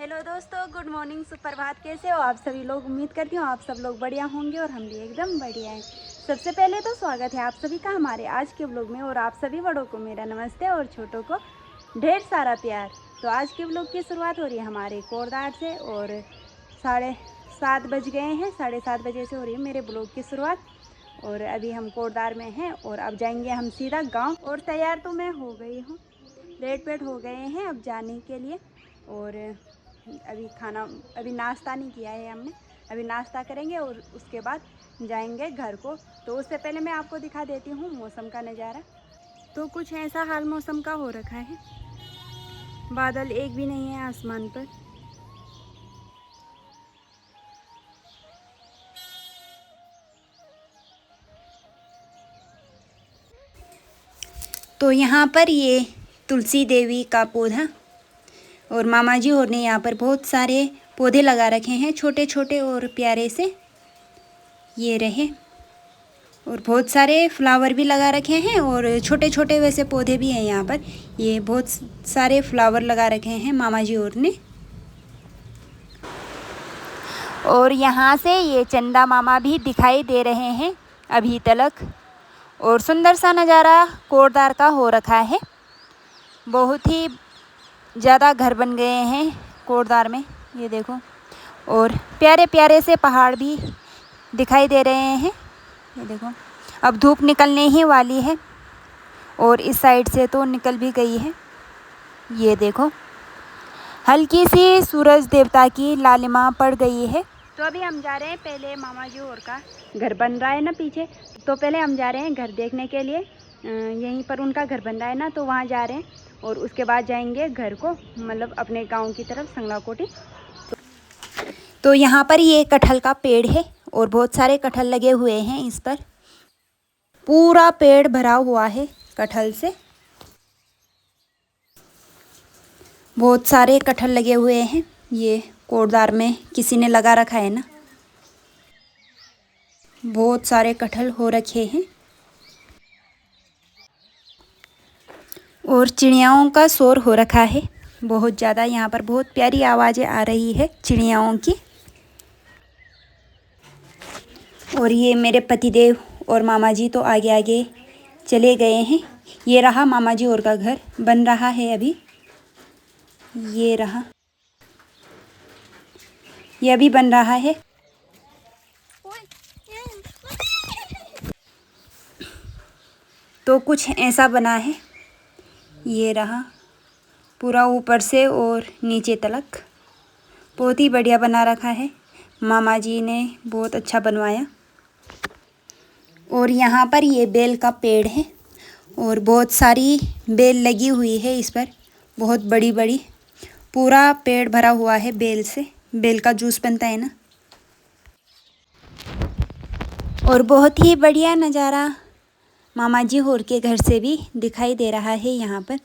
Hello दोस्तों, good morning, सुप्रभात। कैसे हो आप सभी लोग? उम्मीद करती हूँ आप सब लोग बढ़िया होंगे और हम भी एकदम बढ़िया हैं। सबसे पहले तो स्वागत है आप सभी का हमारे आज के व्लॉग में। और आप सभी बड़ों को मेरा नमस्ते और छोटों को ढेर सारा प्यार। तो आज के व्लॉग की शुरुआत हो रही है हमारे कोरदार से और 7:30 बज गए हैं। 7:30 बजे से हो रही है मेरे ब्लॉग की शुरुआत। और अभी हम कोरदार में हैं और अब जाएंगे हम सीधा गाँव। और तैयार तो मैं हो गई हूँ, लेट पेट हो गए हैं अब जाने के लिए। और अभी नाश्ता नहीं किया है हमने। अभी नाश्ता करेंगे और उसके बाद जाएंगे घर को। तो उससे पहले मैं आपको दिखा देती हूँ मौसम का नज़ारा। तो कुछ ऐसा हाल मौसम का हो रखा है, बादल एक भी नहीं है आसमान पर। तो यहाँ पर ये तुलसी देवी का पौधा और मामा जी और ने यहाँ पर बहुत सारे पौधे लगा रखे हैं, छोटे छोटे और प्यारे से ये रहे। और बहुत सारे फ्लावर भी लगा रखे हैं और छोटे छोटे वैसे पौधे भी हैं यहाँ पर। ये बहुत सारे फ्लावर लगा रखे हैं मामा जी और ने। और यहाँ से ये चंदा मामा भी दिखाई दे रहे हैं अभी तलक। और सुंदर सा नज़ारा कोरदार का हो रखा है। बहुत ही ज़्यादा घर बन गए हैं कोरदार में, ये देखो। और प्यारे प्यारे से पहाड़ भी दिखाई दे रहे हैं, ये देखो। अब धूप निकलने ही वाली है और इस साइड से तो निकल भी गई है, ये देखो। हल्की सी सूरज देवता की लालिमा पड़ गई है। तो अभी हम जा रहे हैं, पहले मामा जी और का घर बन रहा है ना पीछे, तो पहले हम जा रहे हैं घर देखने के लिए। यहीं पर उनका घर बन रहा है ना, तो वहाँ जा रहे हैं। और उसके बाद जाएंगे घर को, मतलब अपने गांव की तरफ, संगला कोटी। तो यहाँ पर ये कटहल का पेड़ है और बहुत सारे कटहल लगे हुए हैं इस पर। पूरा पेड़ भरा हुआ है कटहल से, बहुत सारे कटहल लगे हुए हैं। ये कोरदार में किसी ने लगा रखा है ना, बहुत सारे कटहल हो रखे हैं। और चिड़ियाओं का शोर हो रखा है बहुत ज़्यादा। यहाँ पर बहुत प्यारी आवाज़ें आ रही है चिड़ियाओं की। और ये मेरे पतिदेव और मामा जी तो आगे आगे चले गए हैं। ये रहा मामा जी और का घर बन रहा है अभी, ये रहा, ये अभी बन रहा है। तो कुछ ऐसा बना है, ये रहा पूरा ऊपर से और नीचे तलक। बहुत ही बढ़िया बना रखा है, मामा जी ने बहुत अच्छा बनवाया। और यहाँ पर ये बेल का पेड़ है और बहुत सारी बेल लगी हुई है इस पर, बहुत बड़ी बड़ी। पूरा पेड़ भरा हुआ है बेल से, बेल का जूस बनता है ना। और बहुत ही बढ़िया नज़ारा मामा जी होर के घर से भी दिखाई दे रहा है। यहाँ पर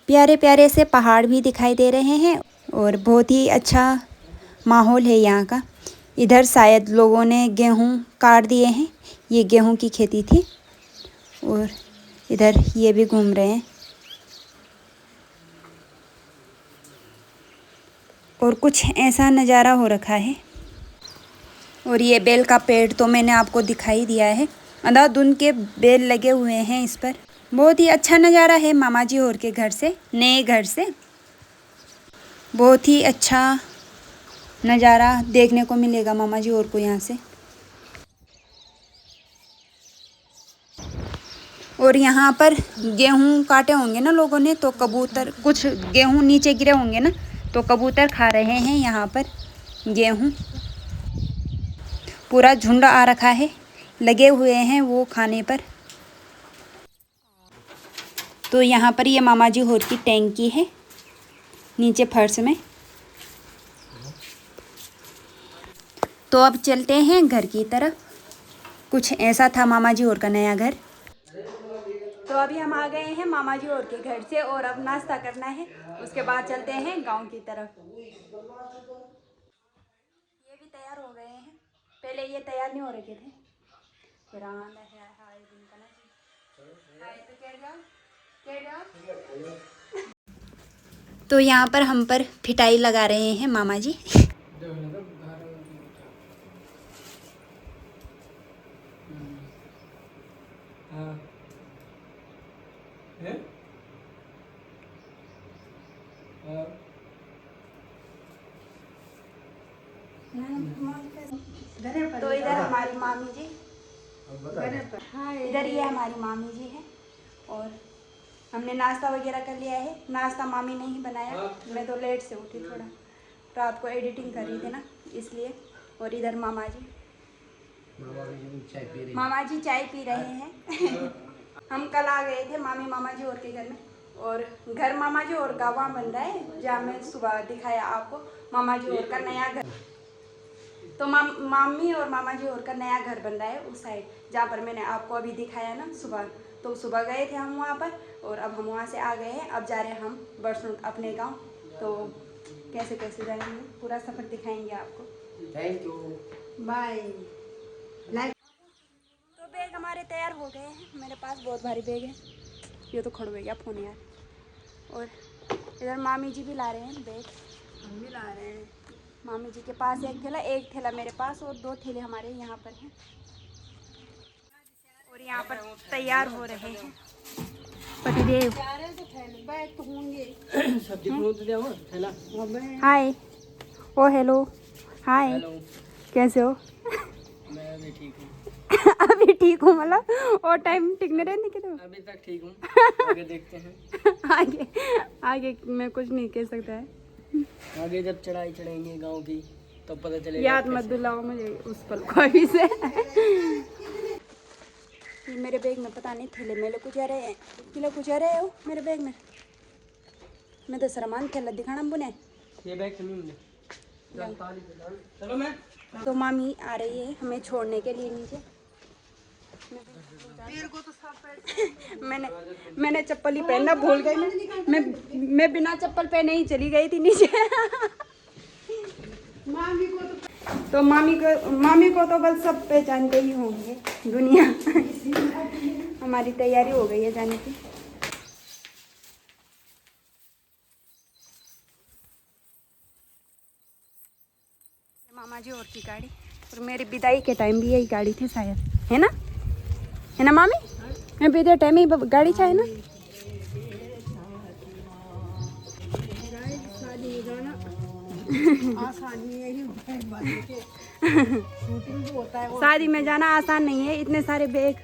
प्यारे प्यारे से पहाड़ भी दिखाई दे रहे हैं और बहुत ही अच्छा माहौल है यहाँ का। इधर शायद लोगों ने गेहूँ काट दिए हैं, ये गेहूँ की खेती थी। और इधर ये भी घूम रहे हैं। और कुछ ऐसा नज़ारा हो रखा है। और ये बेल का पेड़ तो मैंने आपको दिखाई दिया है, अंधाधुंध के बेल लगे हुए हैं इस पर। बहुत ही अच्छा नज़ारा है मामा जी और के घर से, नए घर से। बहुत ही अच्छा नज़ारा देखने को मिलेगा मामा जी और को यहाँ से। और यहाँ पर गेहूँ काटे होंगे ना लोगों ने, तो कबूतर, कुछ गेहूँ नीचे गिरे होंगे ना, तो कबूतर खा रहे हैं यहाँ पर गेहूँ। पूरा झुंड आ रखा है, लगे हुए हैं वो खाने पर। तो यहाँ पर ये मामा जी होर की टैंकी है नीचे फर्श में। तो अब चलते हैं घर की तरफ। कुछ ऐसा था मामा जी होर का नया घर। तो अभी हम आ गए हैं मामा जी और के घर से और अब नाश्ता करना है, उसके बाद चलते हैं गांव की तरफ। ये भी तैयार हो गए हैं, पहले ये तैयार नहीं हो रखे थे। फिर तो यहाँ पर हम पर फिटाई लगा रहे हैं मामा जी। तो इधर हमारी मामी जी, इधर ये हमारी मामी जी है। और हमने नाश्ता वगैरह कर लिया है। नाश्ता मामी ने ही बनाया, मैं तो लेट से उठी, थोड़ा रात को एडिटिंग कर रही थी ना इसलिए। और इधर मामा जी चाय पी रहे हैं। हम कल आ गए थे मामा जी और के घर में, और घर मामा जी और का वहाँ बन रहा है जहाँ मैं सुबह दिखाया आपको, मामा जी और का नया घर। तो मामी और मामा जी और का नया घर बन रहा है उस साइड, जहाँ पर मैंने आपको अभी दिखाया ना सुबह। तो सुबह गए थे हम वहाँ पर, और अब हम वहाँ से आ गए हैं। अब जा रहे हैं हम बरसुंठ अपने गांव। तो कैसे कैसे जाएंगे पूरा सफ़र दिखाएंगे आपको। Thank you, bye. तो बैग हमारे तैयार हो गए हैं। मेरे पास बहुत भारी बैग है, ये तो खड़ गया फ़ोन यार। और इधर मामी जी भी ला रहे हैं बैग, हम भी ला रहे हैं। मामी जी के पास एक थैला मेरे पास, और 2 थैले हमारे यहाँ पर हैं। और यहाँ पर तैयार हो रहे हैं पतिदेव। हाय, ओ हेलो, हाय, कैसे हो? मैं अभी ठीक हूँ। अभी ठीक हूँ मतलब और टाइम ठीक नहीं रहने के? तो अभी तक ठीक हूँ, आगे देखते हैं। आगे आगे मैं कुछ नहीं कह सकता है। आगे जब चढ़ाई चढ़ेंगे गांव की तो पता चलेगा। याद मत दिलाओ मुझे उस पल को अभी से। मेरे बैग में पता नहीं थैले मेले कुछ आ रहे हैं, किलो कुछ आ रहे हो मेरे बैग में। मैं तो सामान थैला दिखाना बुने, ये बैग तो नहीं मुझे। चलो मैं। तो मामी आ रही है हमें छोड़ने के लिए नीचे। मैंने चप्पल ही पहनना भूल गई। मैं बिना चप्पल पहने ही चली गई थी नीचे। तो मामी को तो बस सब पहचानते ही होंगे दुनिया। हमारी तैयारी हो गई है जाने की। मामा जी और की गाड़ी, और मेरी विदाई के टाइम भी यही गाड़ी थी शायद, है ना मामी? मैं विदाई टाइम ही गाड़ी था, है ना? शादी में जाना आसान नहीं है, इतने सारे बैग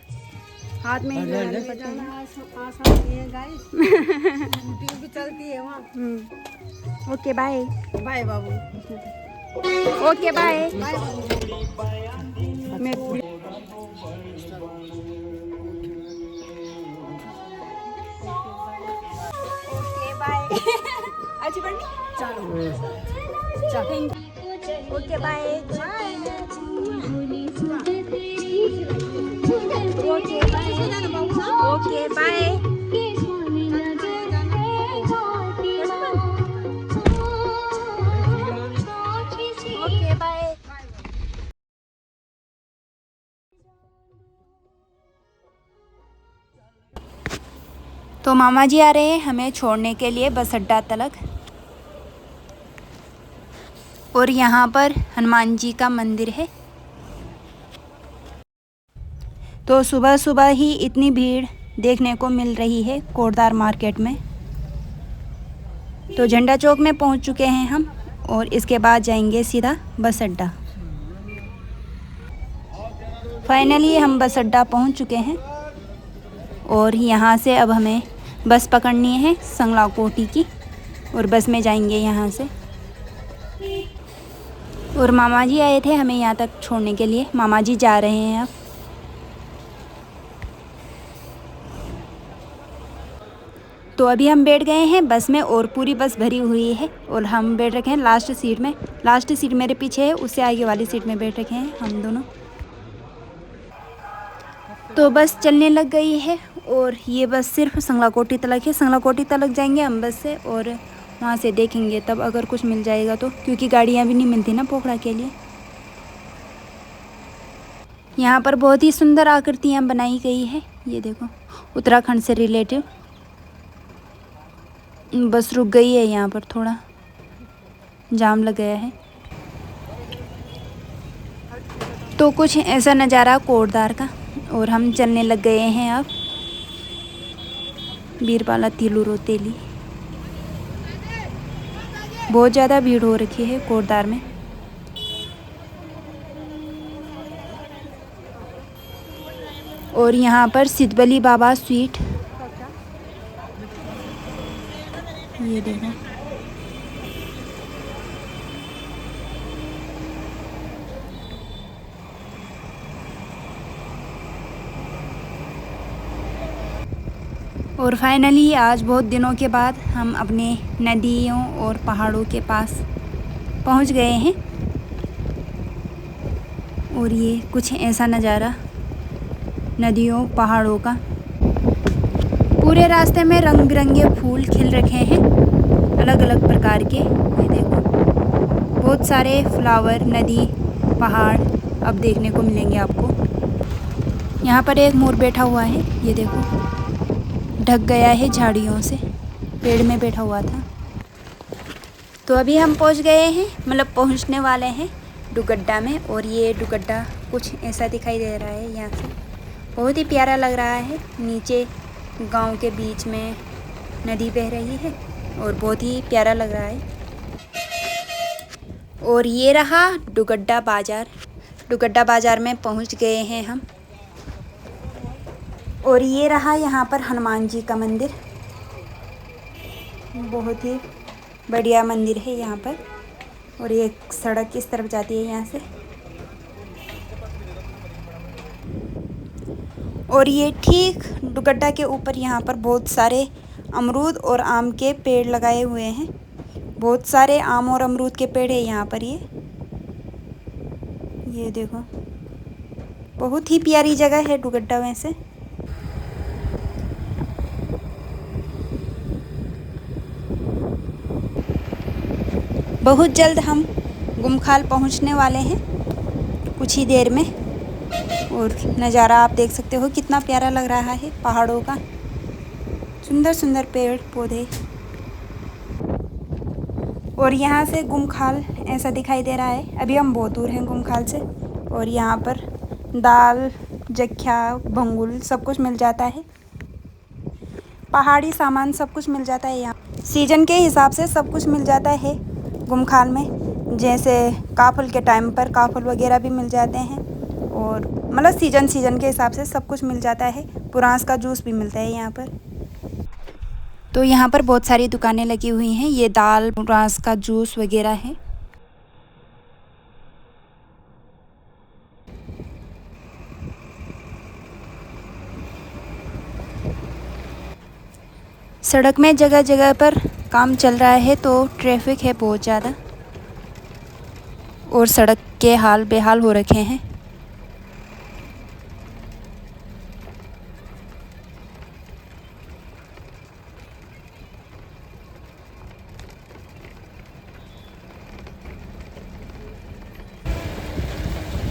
हाथ में ही जाना आसान नहीं है गाइस। शूटिंग भी चलती है वहाँ। ओके बाय बाय बाबू। Okay bye. Okay bye. अच्छी बढ़नी चलो okay bye. Okay bye. Okay bye. तो मामा जी आ रहे हैं हमें छोड़ने के लिए बस अड्डा तलक। और यहाँ पर हनुमान जी का मंदिर है। तो सुबह सुबह ही इतनी भीड़ देखने को मिल रही है कोटद्वार मार्केट में। तो झंडा चौक में पहुँच चुके हैं हम, और इसके बाद जाएंगे सीधा बस अड्डा। फाइनली हम बस अड्डा पहुँच चुके हैं, और यहाँ से अब हमें बस पकड़नी है संगलाकोटी की, और बस में जाएंगे यहाँ से। और मामा जी आए थे हमें यहाँ तक छोड़ने के लिए, मामा जी जा रहे हैं अब। तो अभी हम बैठ गए हैं बस में, और पूरी बस भरी हुई है, और हम बैठ रखे हैं लास्ट सीट में। लास्ट सीट मेरे पीछे है, उससे आगे वाली सीट में बैठ रखे हैं हम दोनों। तो बस चलने लग गई है, और ये बस सिर्फ संगलाकोटी तलक है। संगलाकोटी तलक जाएंगे हम बस से, और वहाँ से देखेंगे तब अगर कुछ मिल जाएगा तो, क्योंकि गाड़ियाँ भी नहीं मिलती ना पोखरा के लिए। यहाँ पर बहुत ही सुंदर आकृतियाँ बनाई गई है, ये देखो उत्तराखंड से रिलेटिव। बस रुक गई है, यहाँ पर थोड़ा जाम लग गया है। तो कुछ ऐसा नज़ारा कोटद्वार का। और हम चलने लग गए हैं अब बीरपाला तिलू रोतेली। बहुत ज़्यादा भीड़ हो रखी है कोटद्वार में। और यहाँ पर सिद्धबली बाबा स्वीट, ये देखो। और फाइनली आज बहुत दिनों के बाद हम अपने नदियों और पहाड़ों के पास पहुंच गए हैं। और ये कुछ ऐसा नज़ारा नदियों पहाड़ों का। पूरे रास्ते में रंग बिरंगे फूल खिल रखे हैं, अलग अलग प्रकार के। ये देखो, बहुत सारे फ्लावर, नदी, पहाड़ अब देखने को मिलेंगे आपको। यहाँ पर एक मोर बैठा हुआ है, ये देखो, ढक गया है झाड़ियों से, पेड़ में बैठा हुआ था। तो अभी हम पहुँच गए हैं, मतलब पहुँचने वाले हैं डुगड्डा में। और ये डुगड्डा कुछ ऐसा दिखाई दे रहा है यहाँ से। बहुत ही प्यारा लग रहा है। नीचे गांव के बीच में नदी बह रही है और बहुत ही प्यारा लग रहा है। और ये रहा डुगड्डा बाज़ार। डुगड्डा बाज़ार में पहुंच गए हैं हम। और ये रहा यहाँ पर हनुमान जी का मंदिर। बहुत ही बढ़िया मंदिर है यहाँ पर। और ये सड़क किस तरफ जाती है यहाँ से। और ये ठीक डुगड्डा के ऊपर यहाँ पर बहुत सारे अमरूद और आम के पेड़ लगाए हुए हैं। बहुत सारे आम और अमरूद के पेड़ है यहाँ पर। ये देखो, बहुत ही प्यारी जगह है डुगड्डा वैसे। बहुत जल्द हम गुमखाल पहुँचने वाले हैं, कुछ ही देर में। और नज़ारा आप देख सकते हो कितना प्यारा लग रहा है पहाड़ों का। सुंदर सुंदर पेड़ पौधे। और यहाँ से गुमखाल ऐसा दिखाई दे रहा है। अभी हम बहुत दूर हैं गुमखाल से। और यहाँ पर दाल, जख्या, भंगुल सब कुछ मिल जाता है। पहाड़ी सामान सब कुछ मिल जाता है यहाँ। सीजन के हिसाब से सब कुछ मिल जाता है गुमखाल में। जैसे काफल के टाइम पर काफल वगैरह भी मिल जाते हैं। और मतलब सीजन के हिसाब से सब कुछ मिल जाता है। पुरांस का जूस भी मिलता है यहाँ पर। तो यहाँ पर बहुत सारी दुकानें लगी हुई हैं। ये दाल, पुरांस का जूस वगैरह है। सड़क में जगह जगह पर काम चल रहा है तो ट्रैफिक है बहुत ज़्यादा। और सड़क के हाल बेहाल हो रखे हैं।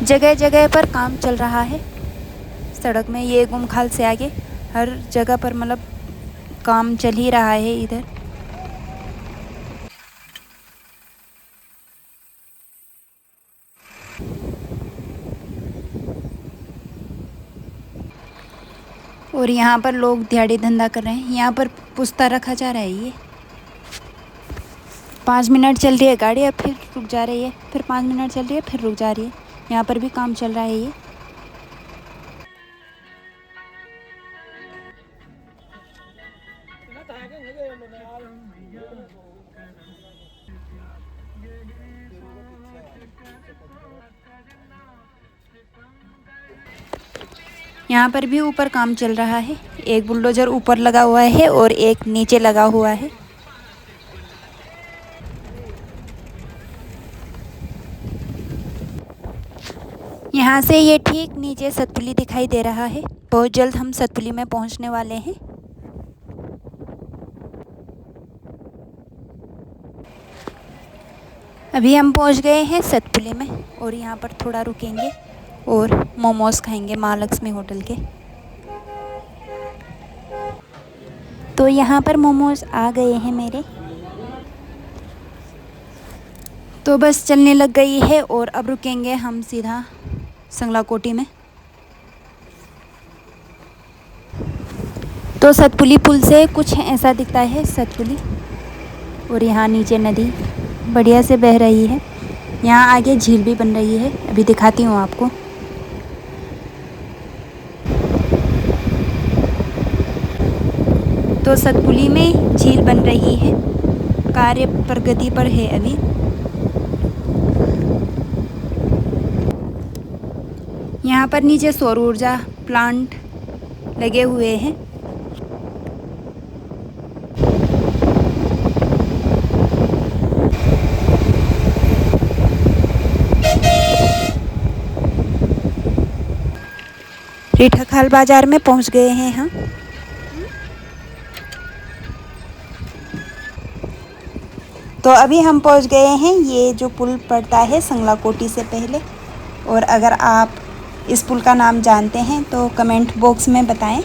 जगह जगह पर काम चल रहा है सड़क में। ये गुमखाल से आगे हर जगह पर मतलब काम चल ही रहा है इधर। और यहाँ पर लोग दिहाड़ी धंधा कर रहे हैं। यहाँ पर पुस्ता रखा जा रहा है। ये 5 मिनट चल रही है गाड़ी, अब फिर रुक जा रही है, फिर 5 मिनट चल रही है, फिर रुक जा रही है। यहाँ पर भी काम चल रहा है ये। यहाँ पर भी ऊपर काम चल रहा है। एक बुलडोजर ऊपर लगा हुआ है और एक नीचे लगा हुआ है। यहाँ से ये ठीक नीचे सतपुली दिखाई दे रहा है। बहुत जल्द हम सतपुली में पहुँचने वाले हैं। अभी हम पहुँच गए हैं सतपुली में। और यहाँ पर थोड़ा रुकेंगे और मोमोज़ खाएंगे महालक्ष्मी होटल के। तो यहाँ पर मोमोज़ आ गए हैं मेरे, तो बस चलने लग गई है और अब रुकेंगे हम सीधा संगलाकोटी में। तो सतपुली पुल से कुछ ऐसा दिखता है सतपुली, और यहाँ नीचे नदी बढ़िया से बह रही है। यहाँ आगे झील भी बन रही है, अभी दिखाती हूँ आपको। तो सतपुली में झील बन रही है, कार्य प्रगति पर है अभी। यहाँ पर नीचे सौर ऊर्जा प्लांट लगे हुए हैं। रीठा बाजार में पहुँच गए हैं हम। तो अभी हम पहुंच गए हैं, ये जो पुल पड़ता है संगलाकोटी से पहले। और अगर आप इस पुल का नाम जानते हैं तो कमेंट बॉक्स में बताएं।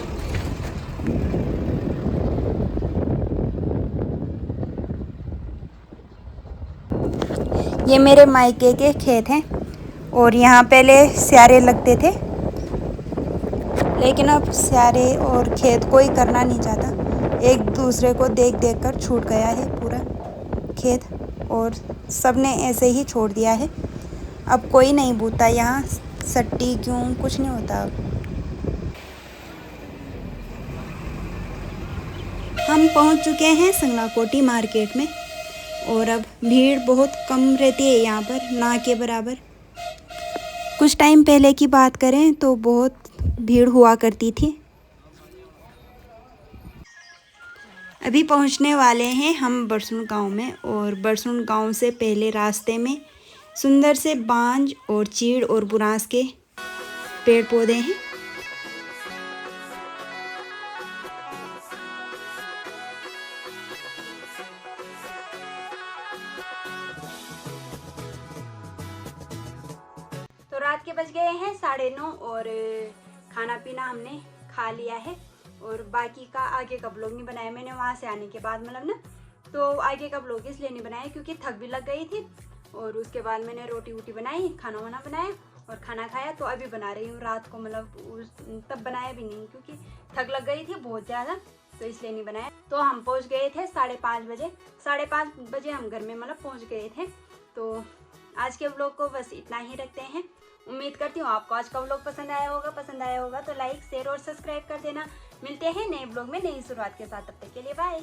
ये मेरे मायके के खेत हैं और यहाँ पहले स्यारे लगते थे, लेकिन अब स्यारे और खेत कोई करना नहीं चाहता। एक दूसरे को देख देख कर छूट गया है पूरा खेत, और सब ने ऐसे ही छोड़ दिया है। अब कोई नहीं बूता यहाँ, सट्टी क्यों कुछ नहीं होता अब। हम पहुँच चुके हैं संगलाकोटी मार्केट में, और अब भीड़ बहुत कम रहती है यहाँ पर, ना के बराबर। कुछ टाइम पहले की बात करें तो बहुत भीड़ हुआ करती थी। अभी पहुंचने वाले हैं हम बरसुन गांव में, और बरसुन गांव से पहले रास्ते में सुंदर से बांज और चीड़ और बुरांस के पेड़ पौधे हैं। तो रात के बज गए हैं 9:30 और खाना पीना हमने खा लिया है, और बाकी का आगे का ब्लॉग नहीं बनाया मैंने वहाँ से आने के बाद, मतलब ना। तो आगे का ब्लॉग इसलिए नहीं बनाया क्योंकि थक भी लग गई थी, और उसके बाद मैंने रोटी वोटी बनाई, खाना वाना बनाया और खाना खाया। तो अभी बना रही हूँ रात को, मतलब तब बनाया भी नहीं क्योंकि थक लग गई थी बहुत ज़्यादा, तो इसलिए नहीं बनाया। तो हम पहुँच गए थे 5:30 बजे, 5:30 बजे हम घर में मतलब पहुँच गए थे। तो आज के व्लॉग को बस इतना ही रखते हैं। उम्मीद करती हूँ आपको आज का व्लॉग पसंद आया होगा तो लाइक शेयर और सब्सक्राइब कर देना। मिलते हैं नए व्लॉग में नई शुरुआत के साथ, तब तक के लिए बाय।